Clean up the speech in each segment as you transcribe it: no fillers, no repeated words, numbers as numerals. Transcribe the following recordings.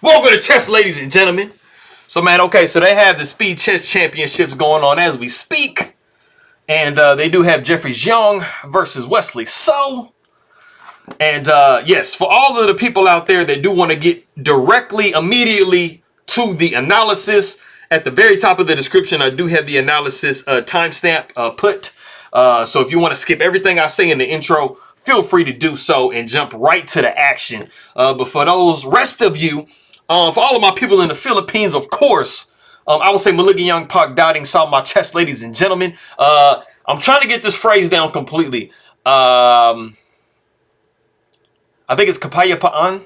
Welcome to chess, ladies and gentlemen. So, man, okay, so they have the Speed Chess Championships going on as we speak. And they do have Jeffery Xiong versus Wesley. Yes, for all of the people out there that do want to get directly, immediately to the analysis, at the very top of the description, I do have the analysis timestamp put. So if you want to skip everything I say in the intro, feel free to do so and jump right to the action. But for those rest of you, for all of my people in the Philippines, of course, I will say Maligan Young Pak Dotting saw my chest, ladies and gentlemen. I'm trying to get this phrase down completely. I think it's Kapampangan.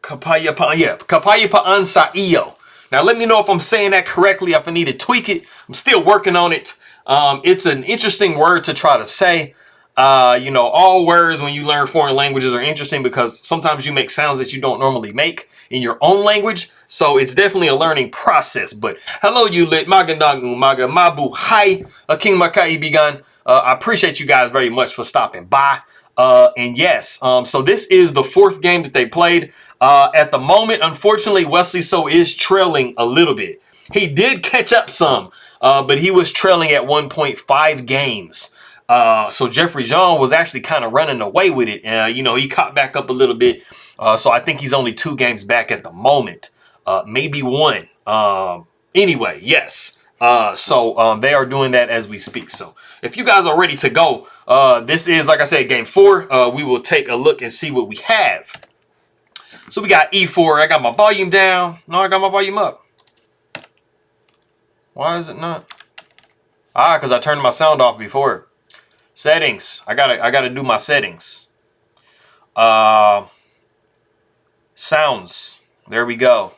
Kapampangan sa iyo. Now, let me know if I'm saying that correctly, if I need to tweak it. I'm still working on it. It's an interesting word to try to say. All words when you learn foreign languages are interesting because sometimes you make sounds that you don't normally make in your own language. So it's definitely a learning process. But hello, you lit. Magandang umaga, mabuhay, king makai bigan. I appreciate you guys very much for stopping by. And yes, so this is the fourth game that they played. At the moment, unfortunately, Wesley is trailing a little bit. He did catch up some, but he was trailing at 1.5 games. So Jeffery Xiong was actually kind of running away with it. He caught back up a little bit. So I think he's only 2 games back at the moment. Maybe 1. Anyway, yes. So they are doing that as we speak. So if you guys are ready to go, this is, like I said, game 4. We will take a look and see what we have. So we got E4. I got my volume down. No, I got my volume up. Why is it not? Because I turned my sound off before. Settings. I gotta do my settings. Sounds. There we go.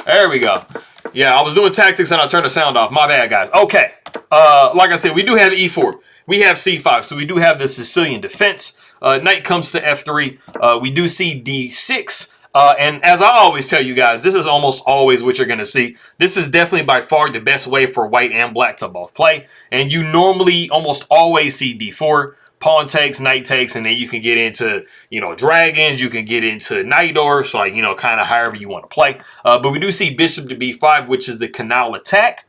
There we go. Yeah, I was doing tactics and I turned the sound off. My bad, guys. Okay. Like I said, we do have E4. We have C5. So we do have the Sicilian defense. Knight comes to F3. We do see D6. And as I always tell you guys, this is almost always what you're going to see. This is definitely by far the best way for white and black to both play. And you normally almost always see D4. Pawn takes, knight takes, and then you can get into, dragons. You can get into knight orcs, like, kind of however you want to play. But we do see bishop to B5, which is the Canal attack.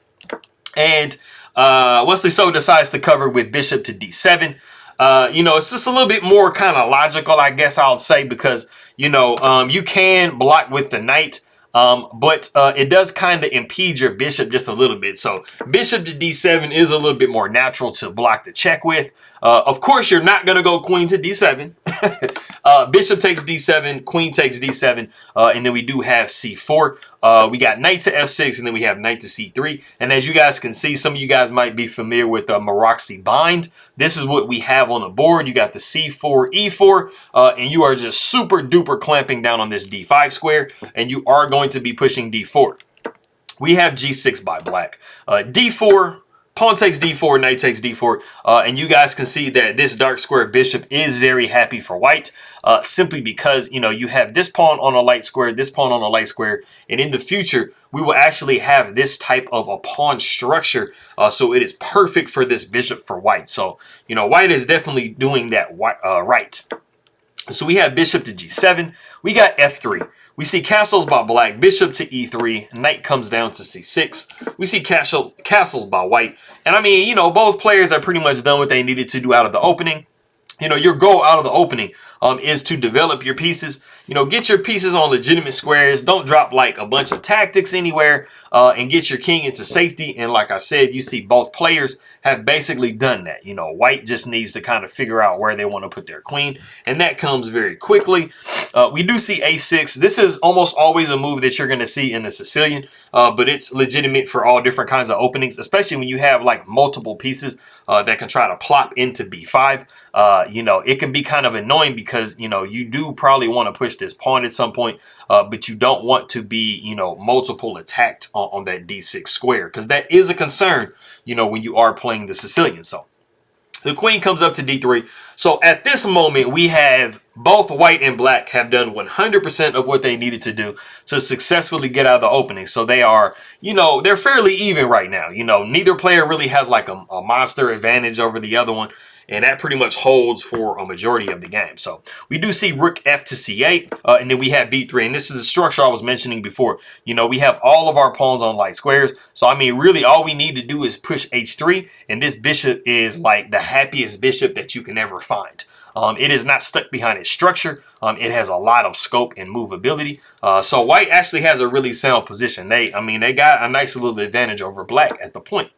And Wesley decides to cover with bishop to D7. It's just a little bit more kind of logical, I guess I'll say, because, you can block with the knight. But it does kind of impede your bishop just a little bit. So bishop to D7 is a little bit more natural to block the check with. Of course, you're not going to go queen to D7. Bishop takes D7, queen takes D7, and then we do have C4. We got knight to F6, and then we have knight to C3. And as you guys can see, some of you guys might be familiar with Maroxy bind. This is what we have on the board. You got the C4, E4, and you are just super duper clamping down on this D5 square, and you are going to be pushing D4. We have G6 by black. D4, pawn takes D4, knight takes D4, and you guys can see that this dark square bishop is very happy for white, simply because, you have this pawn on a light square, this pawn on a light square, and in the future, we will actually have this type of a pawn structure, so it is perfect for this bishop for white. So, white is definitely doing that right. So we have bishop to G7, we got F3. We see castles by black, bishop to E3, knight comes down to C6. We see castles by white. And I mean, both players are pretty much done what they needed to do out of the opening. Your goal out of the opening is to develop your pieces. Get your pieces on legitimate squares. Don't drop like a bunch of tactics anywhere, and get your king into safety. And like I said, you see both players have basically done that. White just needs to kind of figure out where they want to put their queen, and that comes very quickly. We do see A6. This is almost always a move that you're going to see in the Sicilian, but it's legitimate for all different kinds of openings, especially when you have like multiple pieces that can try to plop into B5. It can be kind of annoying because, you do probably want to push this pawn at some point, but you don't want to be, multiple attacked on that D6 square, because that is a concern, when you are playing the Sicilian. So the queen comes up to D3. So at this moment, we have both white and black have done 100% of what they needed to do to successfully get out of the opening. So they are, they're fairly even right now. Neither player really has like a monster advantage over the other one. and that pretty much holds for a majority of the game. So we do see rook f to c8, and then we have b3, and this is the structure I was mentioning before. You know, we have all of our pawns on light squares, so I mean, really all we need to do is push h3, and this bishop is like the happiest bishop that you can ever find. It is not stuck behind its structure. It has a lot of scope and movability. So white actually has a really sound position. They got a nice little advantage over black at the point.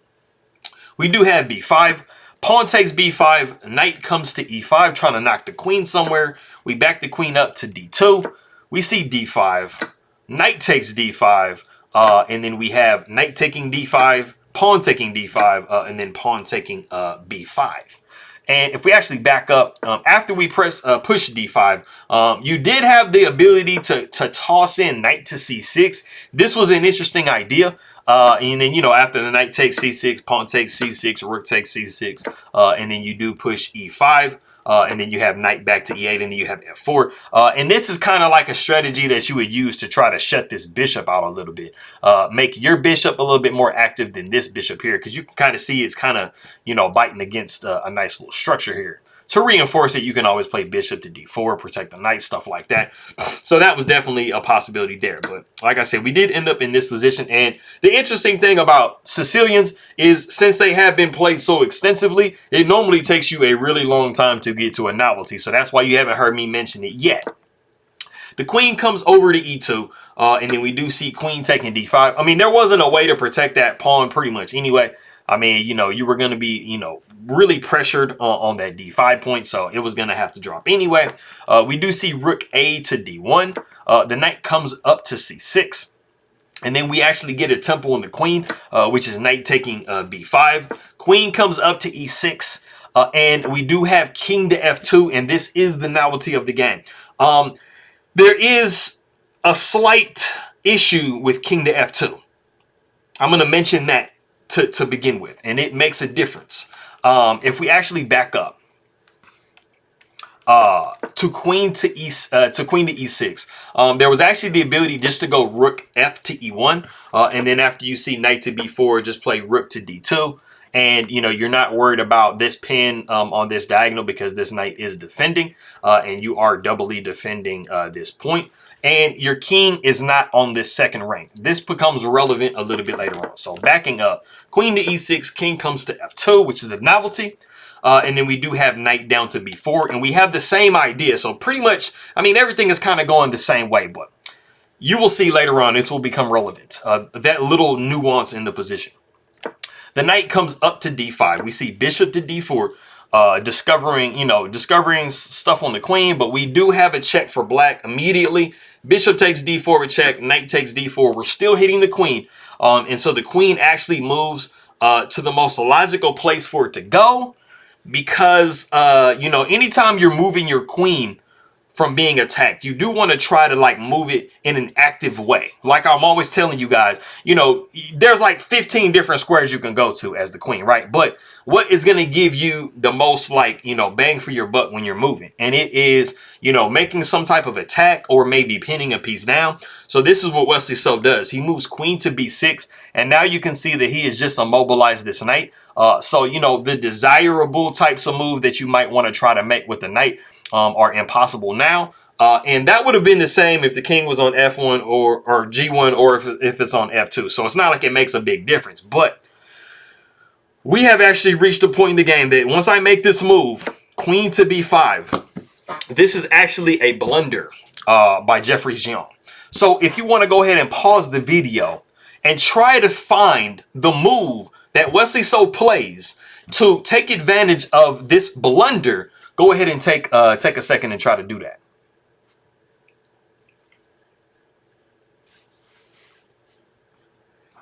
We do have b5. Pawn takes b5. Knight comes to e5, trying to knock the queen somewhere. We back the queen up to d2. We see d5. Knight takes d5. And then we have knight taking d5, pawn taking d5, and then pawn taking b5. And if we actually back up, after we push d5, you did have the ability to toss in knight to c6. This was an interesting idea. And then, you know, after the knight takes c6, pawn takes c6, rook takes c6, and then you do push e5. And then you have knight back to e8, and then you have f4. And this is kind of like a strategy that you would use to try to shut this bishop out a little bit. Make your bishop a little bit more active than this bishop here, because you can kind of see it's kind of, you know, biting against a nice little structure here. To reinforce it, you can always play bishop to d4, protect the knight, stuff like that. So that was definitely a possibility there. But like I said, we did end up in this position. And the interesting thing about Sicilians is, since they have been played so extensively, it normally takes you a really long time to get to a novelty. So that's why you haven't heard me mention it yet. The queen comes over to e2, and then we do see queen taking d5. I mean, there wasn't a way to protect that pawn pretty much anyway. I mean, you know, you were going to be, you know, really pressured on that d5 point, so it was going to have to drop anyway. We do see rook a to d1. The knight comes up to c6. And then we actually get a temple on the queen, which is knight taking b5. Queen comes up to e6. And we do have king to f2, and this is the novelty of the game. There is a slight issue with king to f2. I'm going to mention that to begin with, and it makes a difference. If we actually back up to queen to e6, there was actually the ability just to go rook f to e1, and then after you see knight to b4, just play rook to d2. And, you know, you're not worried about this pin on this diagonal, because this knight is defending, and you are doubly defending this point. And your king is not on this second rank. This becomes relevant a little bit later on. So backing up, queen to e6, king comes to f2, which is the novelty. And then we do have knight down to b4, and we have the same idea. So pretty much, I mean, everything is kind of going the same way, but you will see later on this will become relevant. That little nuance in the position. The knight comes up to d5. We see bishop to d4, discovering stuff on the queen, but we do have a check for black immediately. Bishop takes d4 with check, knight takes d4. We're still hitting the queen. And so the queen actually moves to the most logical place for it to go, because, anytime you're moving your queen from being attacked, you do want to try to like move it in an active way. Like I'm always telling you guys, you know, there's like 15 different squares you can go to as the queen, right? But what is going to give you the most, like, you know, bang for your buck when you're moving? And it is, you know, making some type of attack or maybe pinning a piece down. So this is what Wesley so does. He moves queen to b6, and now you can see that he has just immobilized this knight. So, you know, the desirable types of move that you might want to try to make with the knight are impossible now. And that would have been the same if the king was on f1 or g1, or if it's on f2. So it's not like it makes a big difference. But we have actually reached a point in the game that once I make this move, queen to b5, this is actually a blunder by Jeffery Xiong. So if you want to go ahead and pause the video and try to find the move that Wesley so plays to take advantage of this blunder, go ahead and take a second and try to do that.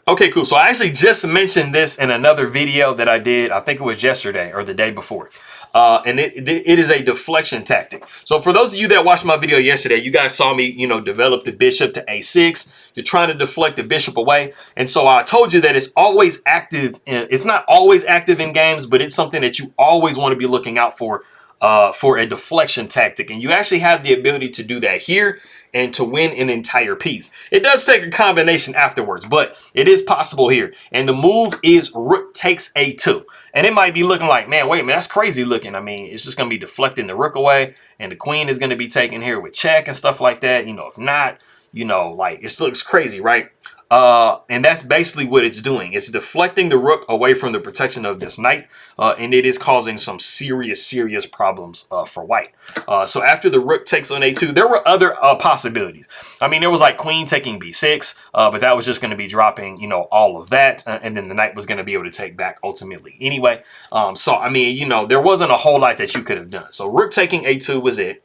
Okay, cool. So I actually just mentioned this in another video that I did. I think it was yesterday or the day before. And it is a deflection tactic. So for those of you that watched my video yesterday, you guys saw me, you know, develop the bishop to a6. You're trying to deflect the bishop away. And so I told you that it's always active. It's not always active in games, but it's something that you always want to be looking out for for a deflection tactic. And you actually have the ability to do that here and to win an entire piece. It does take a combination afterwards, but it is possible here. And the move is rook takes a2. And it might be looking like, man, wait a minute, that's crazy looking. I mean, it's just going to be deflecting the rook away, and the queen is going to be taken here with check and stuff like that. You know, if not, you know, like, it looks crazy, right? And that's basically what it's doing. It's deflecting the rook away from the protection of this knight, and it is causing some serious problems for white. So after the rook takes on a2, there were other possibilities. I mean, there was like queen taking b6, but that was just going to be dropping, you know, all of that, and then the knight was going to be able to take back ultimately anyway. So, I mean, you know, there wasn't a whole lot that you could have done. So rook taking a2 was it.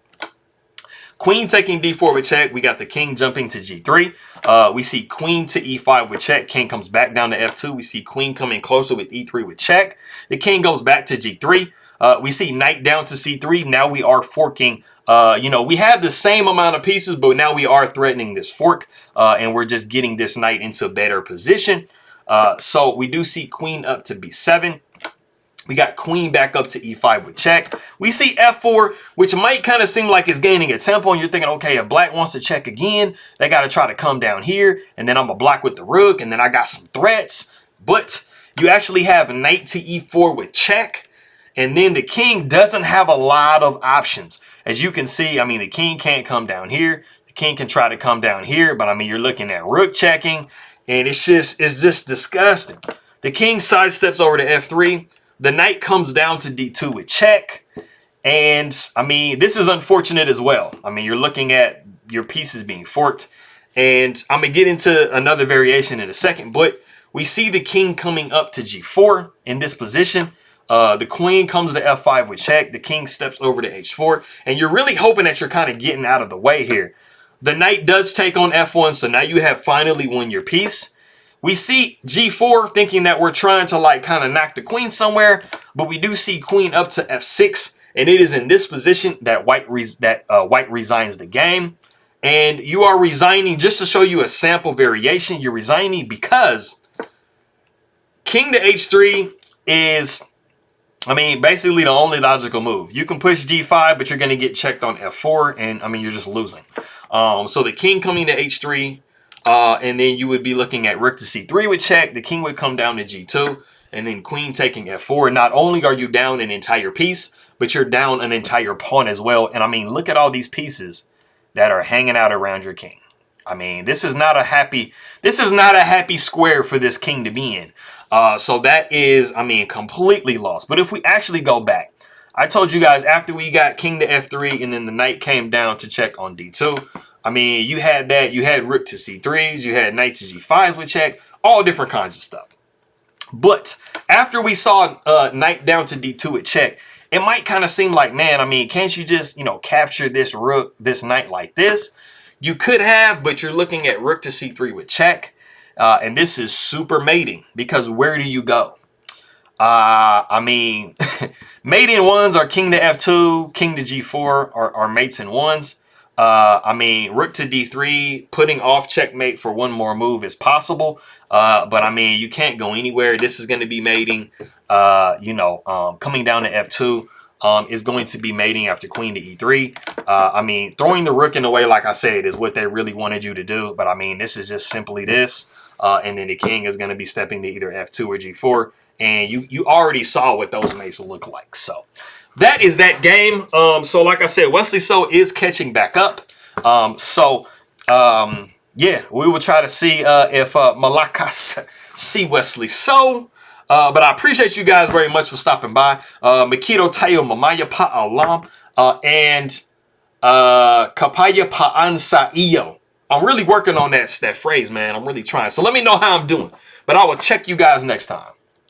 Queen taking d4 with check. We got the king jumping to g3. We see queen to e5 with check. King comes back down to f2. We see queen coming closer with e3 with check. The king goes back to g3. We see knight down to c3. Now we are forking. You know, we have the same amount of pieces, but now we are threatening this fork. And we're just getting this knight into a better position. So we do see queen up to b7. We got queen back up to e5 with check. We see f4, which might kind of seem like it's gaining a tempo. And you're thinking, okay, if black wants to check again, they got to try to come down here. And then I'm going to block with the rook. And then I got some threats. But you actually have knight to e4 with check. And then the king doesn't have a lot of options. As you can see, I mean, the king can't come down here. The king can try to come down here. But, I mean, you're looking at rook checking. And it's just disgusting. The king sidesteps over to f3. The knight comes down to d2 with check. And, I mean, this is unfortunate as well. I mean, you're looking at your pieces being forked. And I'm going to get into another variation in a second. But we see the king coming up to g4 in this position. The queen comes to f5 with check. The king steps over to h4. And you're really hoping that you're kind of getting out of the way here. The knight does take on f1. So now you have finally won your piece. We see g4 thinking that we're trying to like kind of knock the queen somewhere, but we do see queen up to f6, and it is in this position that white resigns the game. And you are resigning, just to show you a sample variation, you're resigning because king to h3 is, I mean, basically the only logical move. You can push g5, but you're going to get checked on f4, and I mean, you're just losing. So the king coming to h3, and then you would be looking at rook to c3 with check. The king would come down to g2, and then queen taking f4. Not only are you down an entire piece, but you're down an entire pawn as well. And I mean, look at all these pieces that are hanging out around your king. I mean, this is not a happy square for this king to be in. So that is, I mean, completely lost. But if we actually go back, I told you guys after we got king to f3 and then the knight came down to check on d2. I mean, you had that. You had rook to c3s. You had knight to g5s with check. All different kinds of stuff. But after we saw knight down to d2 with check, it might kind of seem like, man, I mean, can't you just, you know, capture this rook, this knight like this? You could have, but you're looking at rook to c3 with check. And this is super mating because where do you go? I mean, mating ones are king to f2, king to g4 are mates in ones. I mean, rook to d3, putting off checkmate for one more move is possible. But I mean, you can't go anywhere. This is going to be mating. Coming down to f2 is going to be mating after queen to e3. I mean, throwing the rook in the way, like I said, is what they really wanted you to do. But I mean, this is just simply this. And then the king is going to be stepping to either f2 or g4. And you already saw what those mates look like. So that is that game. So like I said, Wesley So is catching back up. Yeah, we will try to see if Malakas see Wesley So. But I appreciate you guys very much for stopping by. Makito tayo mamaya paalam and kapaya paan sa iyo. I'm really working on that phrase, man. I'm really trying. So let me know how I'm doing. But I will check you guys next time.